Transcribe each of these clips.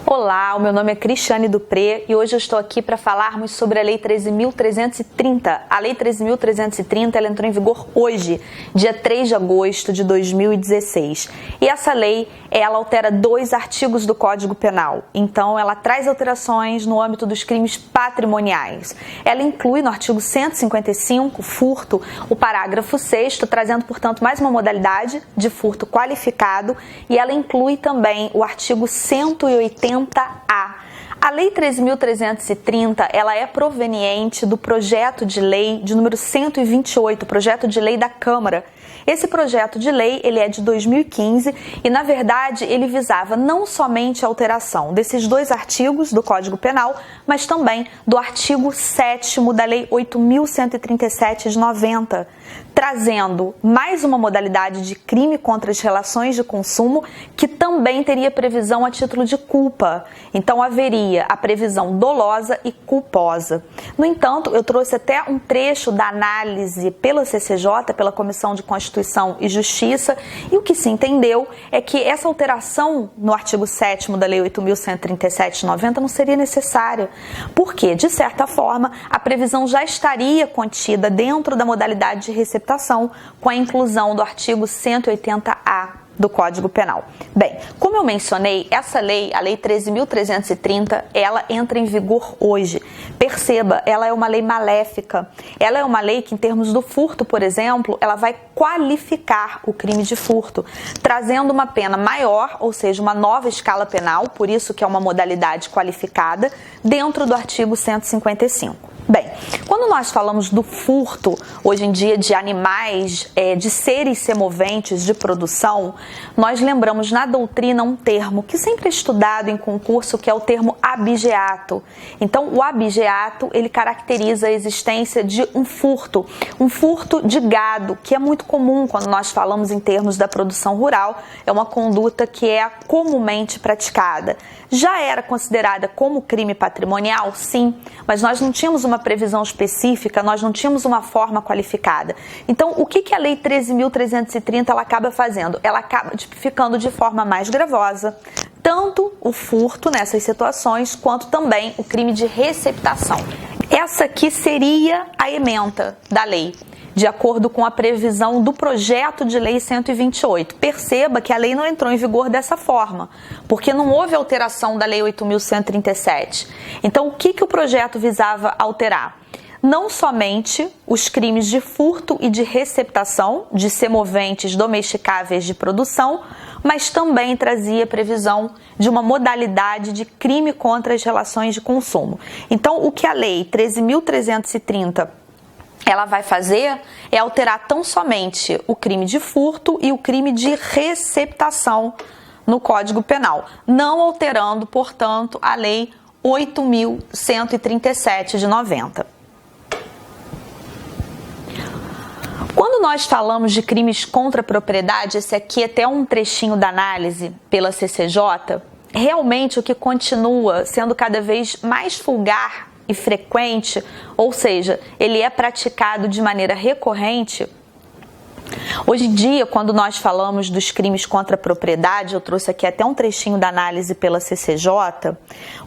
Olá, o meu nome é Cristiane Dupré e hoje eu estou aqui para falarmos sobre a Lei 13.330. A Lei 13.330 ela entrou em vigor hoje, dia 3 de agosto de 2016. E essa lei, ela altera 2 artigos do Código Penal. Então, ela traz alterações no âmbito dos crimes patrimoniais. Ela inclui no artigo 155, furto, o parágrafo 6º, trazendo, portanto, mais uma modalidade de furto qualificado. E ela inclui também o artigo 180A. A Lei 13.330, ela é proveniente do projeto de lei de número 128, projeto de lei da Câmara. Esse projeto de lei, ele é de 2015 e, na verdade, ele visava não somente a alteração desses 2 artigos do Código Penal, mas também do artigo 7º da Lei 8.137 de 90, trazendo mais uma modalidade de crime contra as relações de consumo que também teria previsão a título de culpa. Então, haveria a previsão dolosa e culposa. No entanto, eu trouxe até um trecho da análise pela CCJ, pela Comissão de Constituição e Justiça, e o que se entendeu é que essa alteração no artigo 7º da Lei 8.137 de 90 não seria necessária, porque, de certa forma, a previsão já estaria contida dentro da modalidade de receptação com a inclusão do artigo 180A do Código Penal. Bem, como eu mencionei, essa lei, a Lei 13.330, ela entra em vigor hoje. Perceba, ela é uma lei maléfica. Ela é uma lei que, em termos do furto, por exemplo, ela vai qualificar o crime de furto, trazendo uma pena maior, ou seja, uma nova escala penal, por isso que é uma modalidade qualificada, dentro do artigo 155. Bem, quando nós falamos do furto, hoje em dia, de animais, de seres semoventes de produção, nós lembramos na doutrina um termo que sempre é estudado em concurso, que é o termo abigeato. Então, o abigeato, ele caracteriza a existência de um furto de gado, que é muito comum quando nós falamos em termos da produção rural, é uma conduta que é comumente praticada. Já era considerada como crime patrimonial? Sim, mas nós não tínhamos uma previsão específica, nós não tínhamos uma forma qualificada. Então, o que a Lei 13.330 ela acaba fazendo? Ela acaba tipificando de forma mais gravosa tanto o furto nessas situações, quanto também o crime de receptação. Essa aqui seria a ementa da lei, de acordo com a previsão do projeto de lei 128. Perceba que a lei não entrou em vigor dessa forma, porque não houve alteração da lei 8.137. Então, o que o projeto visava alterar? Não somente os crimes de furto e de receptação de semoventes domesticáveis de produção, mas também trazia previsão de uma modalidade de crime contra as relações de consumo. Então, o que a lei 13.330 ela vai fazer é alterar tão somente o crime de furto e o crime de receptação no Código Penal, não alterando, portanto, a Lei 8.137 de 90. Quando nós falamos de crimes contra a propriedade, esse aqui é até um trechinho da análise pela CCJ, realmente o que continua sendo cada vez mais vulgar e frequente, ou seja, ele é praticado de maneira recorrente. Hoje em dia, quando nós falamos dos crimes contra a propriedade, eu trouxe aqui até um trechinho da análise pela CCJ,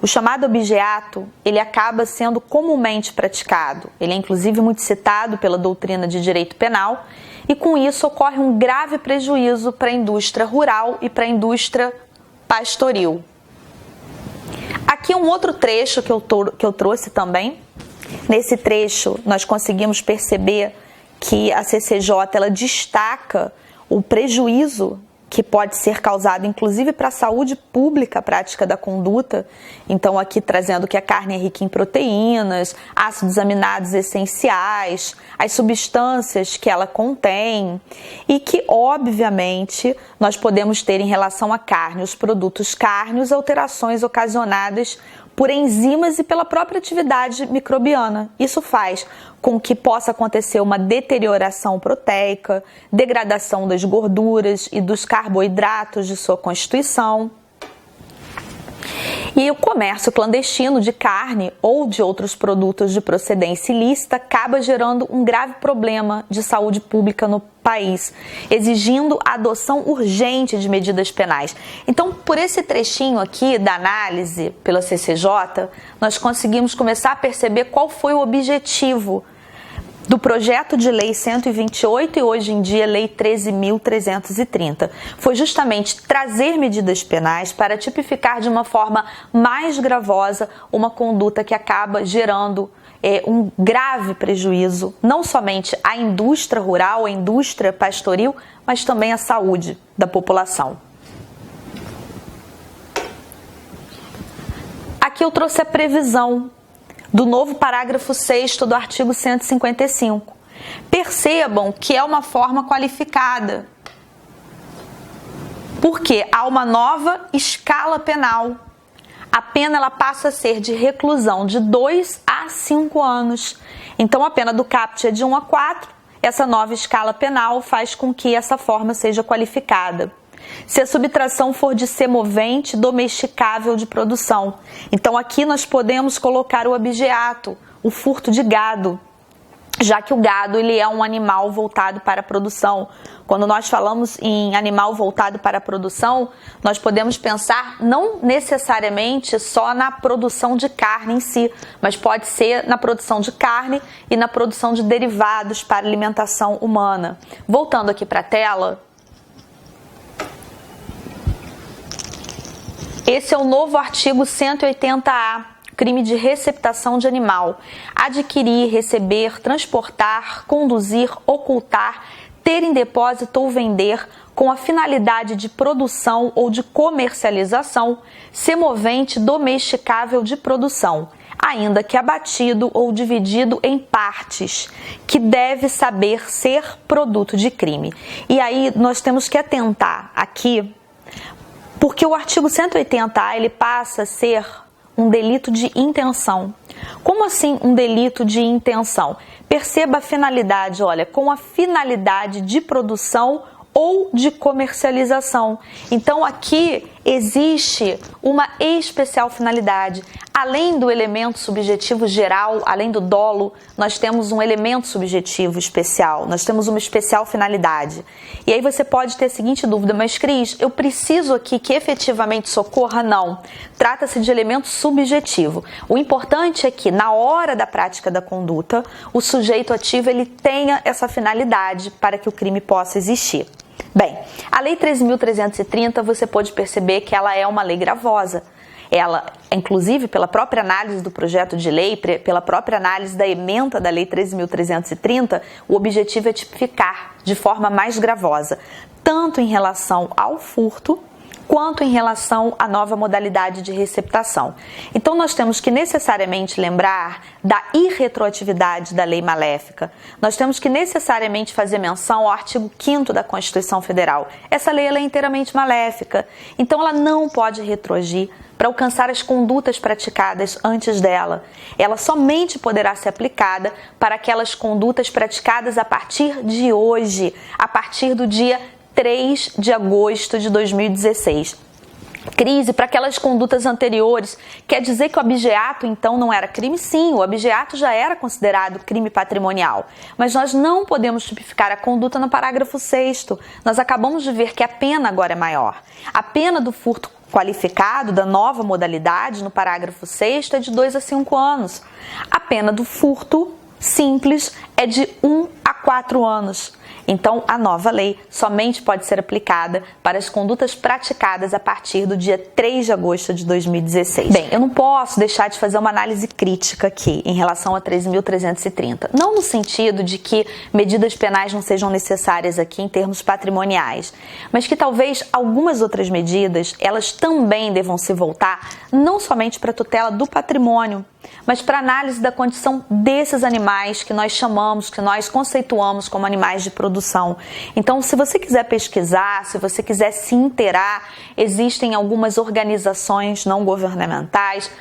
o chamado abigeato, ele acaba sendo comumente praticado. Ele é inclusive muito citado pela doutrina de direito penal e com isso ocorre um grave prejuízo para a indústria rural e para a indústria pastoril. Aqui um outro trecho que eu trouxe também. Nesse trecho, nós conseguimos perceber que a CCJ ela destaca o prejuízo que pode ser causado, inclusive para a saúde pública, a prática da conduta. Então, aqui trazendo que a carne é rica em proteínas, ácidos aminados essenciais, as substâncias que ela contém e que, obviamente, nós podemos ter em relação à carne, os produtos cárneos, alterações ocasionadas por enzimas e pela própria atividade microbiana. Isso faz com que possa acontecer uma deterioração proteica, degradação das gorduras e dos carboidratos de sua constituição. E o comércio clandestino de carne ou de outros produtos de procedência ilícita acaba gerando um grave problema de saúde pública no país, exigindo a adoção urgente de medidas penais. Então, por esse trechinho aqui da análise pela CCJ, nós conseguimos começar a perceber qual foi o objetivo do projeto de lei 128 e hoje em dia lei 13.330. Foi justamente trazer medidas penais para tipificar de uma forma mais gravosa uma conduta que acaba gerando um grave prejuízo, não somente à indústria rural, à indústria pastoril, mas também à saúde da população. Aqui eu trouxe a previsão do novo parágrafo 6º do artigo 155. Percebam que é uma forma qualificada, porque há uma nova escala penal. A pena ela passa a ser de reclusão de 2 a 5 anos. Então a pena do caput é de 1 a 4. Essa nova escala penal faz com que essa forma seja qualificada. Se a subtração for de semovente domesticável de produção. Então aqui nós podemos colocar o abigeato, o furto de gado, já que o gado ele é um animal voltado para a produção. Quando nós falamos em animal voltado para a produção, nós podemos pensar não necessariamente só na produção de carne em si, mas pode ser na produção de carne e na produção de derivados para alimentação humana. Voltando aqui para a tela, esse é o novo artigo 180A, crime de receptação de animal. Adquirir, receber, transportar, conduzir, ocultar, ter em depósito ou vender com a finalidade de produção ou de comercialização, semovente domesticável de produção, ainda que abatido ou dividido em partes, que deve saber ser produto de crime. E aí nós temos que atentar aqui, porque o artigo 180A ele passa a ser um delito de intenção. Como assim um delito de intenção? Perceba a finalidade, olha, com a finalidade de produção ou de comercialização. Então aqui existe uma especial finalidade. Além do elemento subjetivo geral, além do dolo, nós temos um elemento subjetivo especial, nós temos uma especial finalidade. E aí você pode ter a seguinte dúvida, mas Cris, eu preciso aqui que efetivamente socorra? Não. Trata-se de elemento subjetivo. O importante é que na hora da prática da conduta, o sujeito ativo ele tenha essa finalidade para que o crime possa existir. Bem, a Lei 13.330 você pode perceber que ela é uma lei gravosa. Ela, inclusive, pela própria análise do projeto de lei, pela própria análise da ementa da Lei 13.330, o objetivo é tipificar de forma mais gravosa, tanto em relação ao furto, quanto em relação à nova modalidade de receptação. Então, nós temos que necessariamente lembrar da irretroatividade da lei maléfica. Nós temos que necessariamente fazer menção ao artigo 5º da Constituição Federal. Essa lei ela é inteiramente maléfica, então ela não pode retroagir para alcançar as condutas praticadas antes dela. Ela somente poderá ser aplicada para aquelas condutas praticadas a partir de hoje, a partir do dia 3 de agosto de 2016. Crise para aquelas condutas anteriores. Quer dizer que o abigeato então não era crime? Sim, o abigeato já era considerado crime patrimonial. Mas nós não podemos tipificar a conduta no parágrafo 6º. Nós acabamos de ver que a pena agora é maior. A pena do furto qualificado da nova modalidade no parágrafo 6º é de 2 a 5 anos. A pena do furto simples é de 1 a 4 anos. Então, a nova lei somente pode ser aplicada para as condutas praticadas a partir do dia 3 de agosto de 2016. Bem, eu não posso deixar de fazer uma análise crítica aqui em relação a 13.330. Não no sentido de que medidas penais não sejam necessárias aqui em termos patrimoniais, mas que talvez algumas outras medidas, elas também devam se voltar não somente para a tutela do patrimônio, mas para análise da condição desses animais que nós chamamos, que nós conceituamos como animais de produção. Então, se você quiser pesquisar, se você quiser se inteirar, existem algumas organizações não governamentais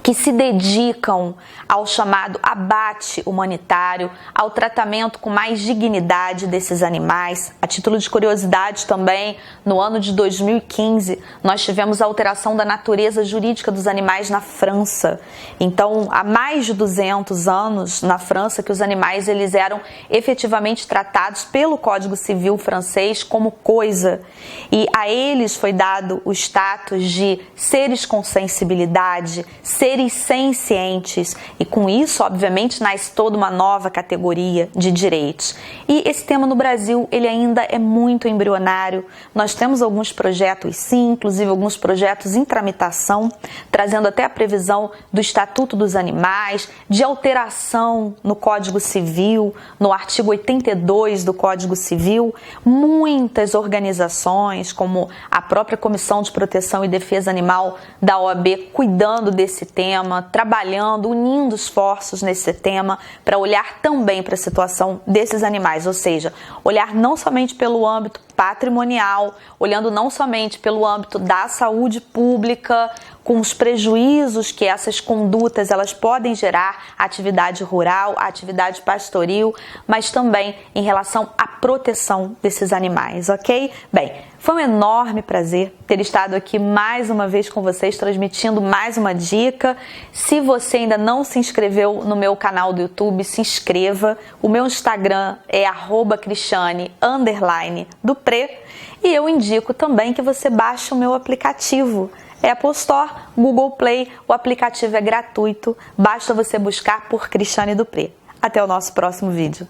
que se dedicam ao chamado abate humanitário, ao tratamento com mais dignidade desses animais. A título de curiosidade também, no ano de 2015, nós tivemos a alteração da natureza jurídica dos animais na França. Então, há mais de 200 anos na França que os animais eles eram efetivamente tratados pelo Código Civil francês como coisa. E a eles foi dado o status de seres com sensibilidade, seres sencientes, e com isso, obviamente, nasce toda uma nova categoria de direitos. E esse tema no Brasil, ele ainda é muito embrionário. Nós temos alguns projetos, sim, inclusive alguns projetos em tramitação, trazendo até a previsão do Estatuto dos Animais, de alteração no Código Civil, no artigo 82 do Código Civil. Muitas organizações, como a própria Comissão de Proteção e Defesa Animal da OAB, cuidando desse tema, trabalhando, unindo esforços nesse tema para olhar também para a situação desses animais, ou seja, olhar não somente pelo âmbito patrimonial, olhando não somente pelo âmbito da saúde pública, com os prejuízos que essas condutas elas podem gerar à atividade rural, à atividade pastoril, mas também em relação à proteção desses animais, ok? Bem, foi um enorme prazer ter estado aqui mais uma vez com vocês, transmitindo mais uma dica. Se você ainda não se inscreveu no meu canal do YouTube, se inscreva. O meu Instagram é @cristiane_dupré e eu indico também que você baixe o meu aplicativo. Apple Store, Google Play, o aplicativo é gratuito, basta você buscar por Cristiane Dupré. Até o nosso próximo vídeo.